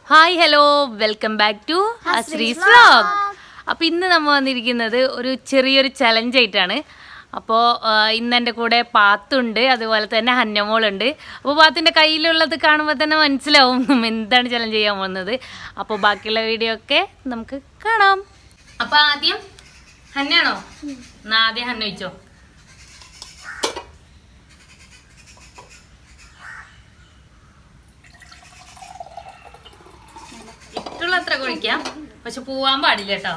Hi hello welcome back to Ashree's vlog. അപ്പോൾ ഇന്ന് നമ്മൾ വന്നിരിക്കുന്നത് ഒരു ചെറിയൊരു ചലഞ്ച് ആയിട്ടാണ്. അപ്പോൾ ഇന്ന് എൻ്റെ കൂടെ പാത്തുണ്ട്, അതുപോലെ തന്നെ ഹന്നമോളുണ്ട്. അപ്പോൾ പാത്തിൻ്റെ കയ്യിലുള്ളത് കാണുമ്പോൾ തന്നെ മനസ്സിലാവും എന്താണ് ചലഞ്ച് ചെയ്യാൻ പോകുന്നത്. അപ്പോൾ ബാക്കിയുള്ള വീഡിയോ ഒക്കെ നമുക്ക് കാണാം. അപ്പോൾ ആദ്യം ഹന്നയാണോ? എന്നാൽ ആദ്യം ഹന്ന വെച്ചോ. ഇട്ടുള്ളത്ര കുഴിക്കാം, പക്ഷെ പോവാൻ പാടില്ല കേട്ടോ.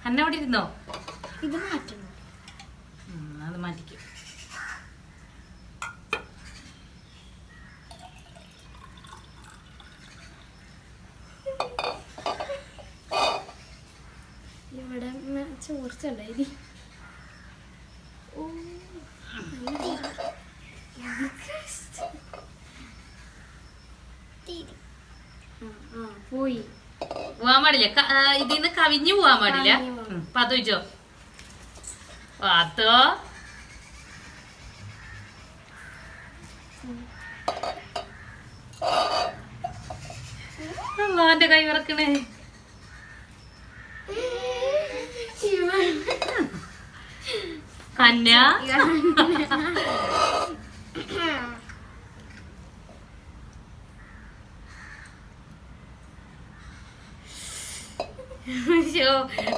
ഹന്ന അവിടെ ഇരുന്നോ? ഇത് മാറ്റണം. അത് മാറ്റിക്കും. ഇവിടെ ചോർച്ചുണ്ടായി. പോയി പോവാൻ പാടില്ല, ഇതിന്ന് കവിഞ്ഞു പോവാൻ പാടില്ല. പാത്തു വെച്ചോ. പാത്തോ എന്റെ കൈ വിറക്കണേ. ഹന്ന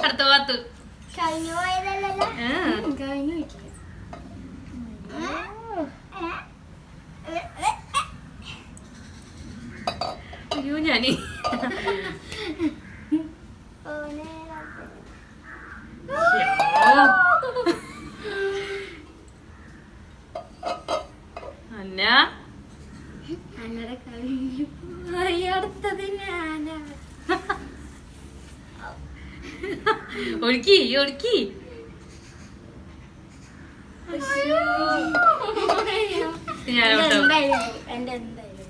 അടുത്ത പാത്തു. കഴിഞ്ഞു പോയതല്ലോ. കഴിഞ്ഞു അയ്യോ ഞാന് അന്ന അന്നടെ കഴിഞ്ഞു പോയി. അടുത്തത് ഞാനാ. ഒഴുക്കി ഒഴുക്കി. എന്റെ എന്തായാലും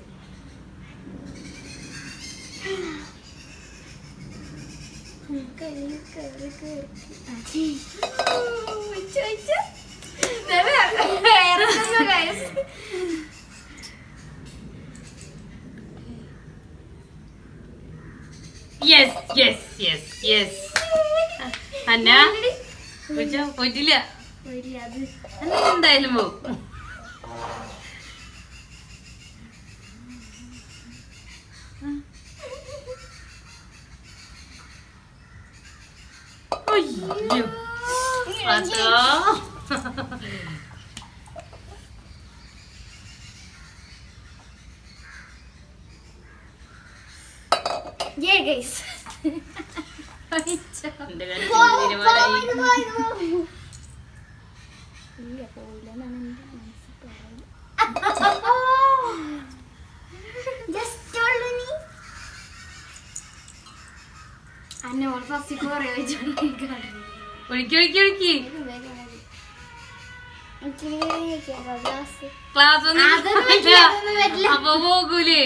യെസ് യെസ് യെസ് യെസ്. അന്ന പോയിട്ടില്ല, എന്തായാലും പോവും. അയ്യോ പാത്തോ. ഒഴുക്കി ഒഴുക്കി ഒഴുക്കി. ക്ലാസ് ഒന്നും അപ്പൊ പോകൂലേ.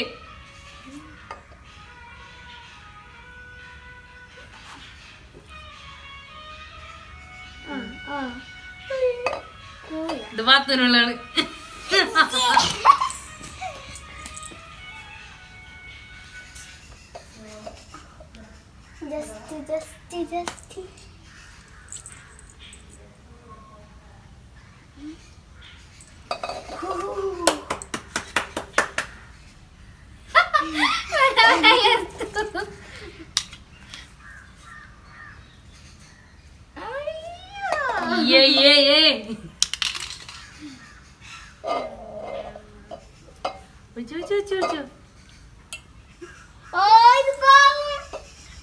ഇത് പാത്തിനുള്ളതാണ്.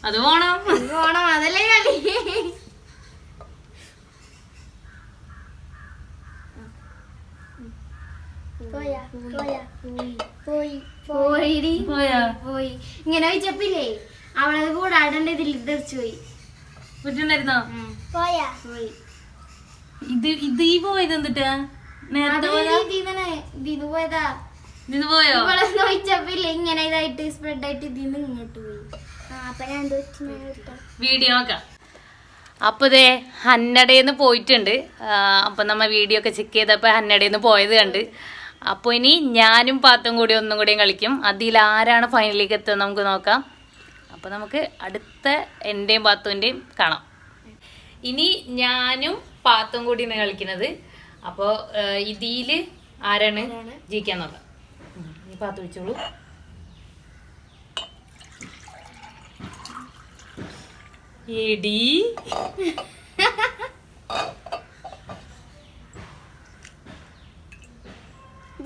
അത് പോണം പോണം, അതല്ലേ കളി. പോയി ഇങ്ങനെ വെച്ചപ്പില്ലേ അവളെ കൂടാടേണ്ട ഇതിൽ തെറിച്ചു പോയി. വിട്ടുണ്ടായിരുന്നോ? പോയി. ഇത് ഈ പോയത് എന്തിട്ടാ? നേരത്തെ പോയതാ. ഇത് പോയോ? ഇവളെ നോയിച്ചപ്പില്ലേ ഇങ്ങനെ ഇതായിട്ട് സ്പ്രെഡ് ആയിട്ട് ഇതിന്ന് ഇങ്ങോട്ട് പോയി. വീഡിയോ നോക്കാം. അപ്പോൾ ഇതേ ഹന്നടേന്ന് പോയിട്ടുണ്ട്. അപ്പം നമ്മൾ വീഡിയോ ഒക്കെ ചെക്ക് ചെയ്തപ്പോൾ ഹന്നടേന്ന് പോയത് കണ്ട്. അപ്പോൾ ഇനി ഞാനും പാത്തും കൂടി ഒന്നും കൂടിയും കളിക്കും. അതിലാരാണ് ഫൈനലിലേക്ക് എത്തുക നമുക്ക് നോക്കാം. അപ്പോൾ നമുക്ക് അടുത്ത എൻ്റെയും പാത്തുവിൻ്റെയും കാണാം. ഇനി ഞാനും പാത്തും കൂടിയാണ് കളിക്കുന്നത്. അപ്പോൾ ഇതിൽ ആരാണ് ജയിക്കാൻ നോക്കാം. നീ പാത്തു വെച്ചോളൂ. എടി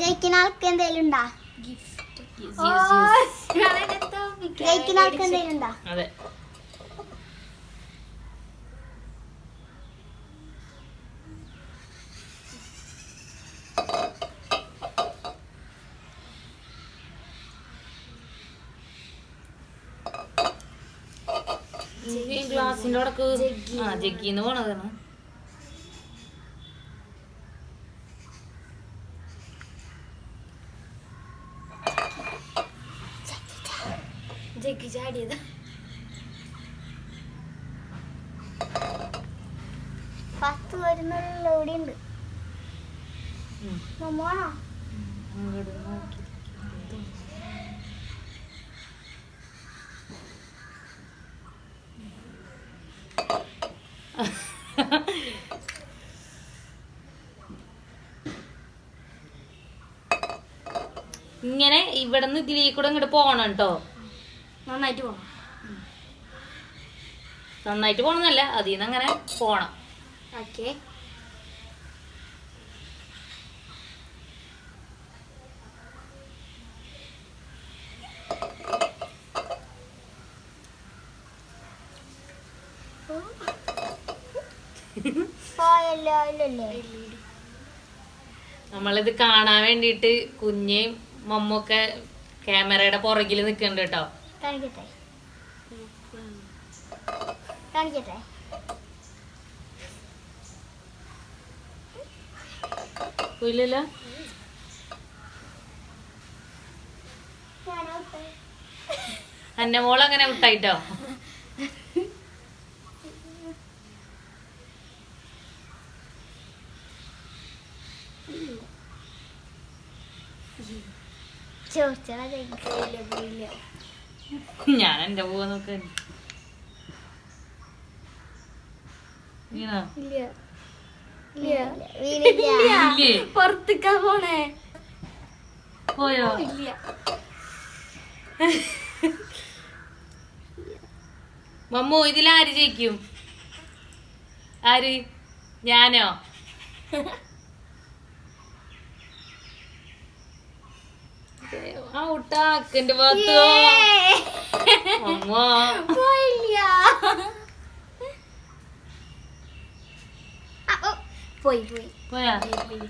ജയിക്കുന്ന ആൾക്ക് എന്തെങ്കിലും ഉണ്ടാ? ജയിക്കുന്ന ആൾക്ക് എന്തെങ്കിലും ഉണ്ടാ? അതെ. ഗ്ലാസിന്റെ അടക്ക് ജഗ്ഗിന്ന് പോണതാണ്. ജഗ്ഗി ചാടിയതാ. പത്ത് വരുന്നുള്ള ഇവിടെ ഉണ്ട്. മോണോ ഇങ്ങനെ ഇവിടുന്ന് ഇതിലേക്ക് കൂടെ ഇങ്ങോട്ട് പോണം കേട്ടോ. നന്നായിട്ട് പോണം. നന്നായിട്ട് പോണമെന്നല്ല, അതിൽ നിന്ന് അങ്ങനെ പോണം. ഓക്കെ. നമ്മളിത് കാണാൻ വേണ്ടിയിട്ട് കുഞ്ഞേം മമ്മൊക്കെ ക്യാമറയുടെ പുറകിൽ നിൽക്കുന്നുണ്ട് കേട്ടോ. കാണിക്കട്ടെ കാണിക്കട്ടെ. ഇല്ലല്ലോ. എന്റെ മോളങ്ങനെ വിട്ടായിട്ടോ. ഞാൻ എന്റെ പോവാ നോക്ക. പുറത്തേക്കാ പോണേ. പോയോ? ഇല്ല. മമ്മു ഇതിലാര് ജയിക്കും? ആര്? ഞാനോ? ഔട്ടാക്കന്റെ ഭാഗത്തോ അമ്മ പോയില്ല. പോയി പോയി പോയാ. പോയി.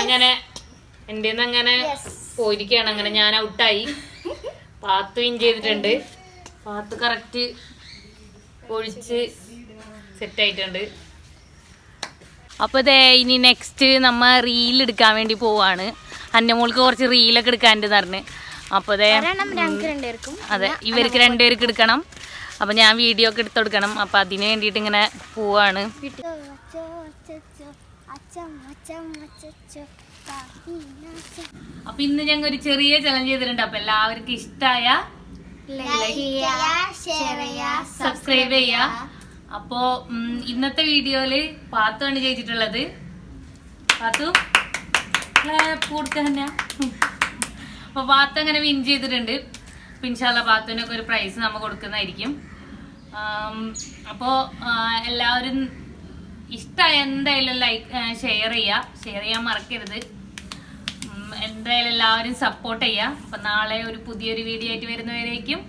അങ്ങനെ എന്റെ അങ്ങനെ പോയിരിക്കുകയാണ്. അങ്ങനെ ഞാൻ ഔട്ടായി. പാത്തു വിൻ ചെയ്തിട്ടുണ്ട്. പാത്തു കറക്റ്റ് ഒഴിച്ച് സെറ്റായിട്ടുണ്ട്. അപ്പോൾ ഇതേ ഇനി നെക്സ്റ്റ് നമ്മ റീൽ എടുക്കാൻ വേണ്ടി പോവാണ്. അന്നമോൾക്ക് കുറച്ച് റീലൊക്കെ എടുക്കാനുണ്ടെന്ന് പറഞ്ഞ്. അപ്പോൾ ഇതേ അതെ ഇവർക്ക് രണ്ടുപേർക്ക് എടുക്കണം. അപ്പോൾ ഞാൻ വീഡിയോ ഒക്കെ എടുത്ത് കൊടുക്കണം. അപ്പോൾ അതിന് വേണ്ടിയിട്ട് ഇങ്ങനെ പോവാണ്. അപ്പോൾ ഇന്ന് ഞങ്ങൾ ഒരു ചെറിയ ചലഞ്ച് ചെയ്തിട്ടുണ്ട്. അപ്പോൾ എല്ലാവർക്കും ഇഷ്ടമായ സബ്സ്ക്രൈബ് ചെയ്യുക. അപ്പോൾ ഇന്നത്തെ വീഡിയോയില് പാത്തുമാണ് ജയിച്ചിട്ടുള്ളത്. പാത്തു കൊടുക്കന്നെ. അപ്പോൾ പാത്തു അങ്ങനെ വിൻ ചെയ്തിട്ടുണ്ട്. അപ്പോൾ ഇൻഷാല്ലാ പാത്തുവിനൊക്കെ ഒരു പ്രൈസ് നമ്മൾ കൊടുക്കുന്നതായിരിക്കും. അപ്പോൾ എല്ലാവരും ഇഷ്ടമായ എന്തായാലും ഷെയർ ചെയ്യാൻ മറക്കരുത്. എന്തായാലും എല്ലാവരും സപ്പോർട്ട് ചെയ്യുക. അപ്പം നാളെ ഒരു പുതിയൊരു വീഡിയോ ആയിട്ട് വരുന്നവരേക്കും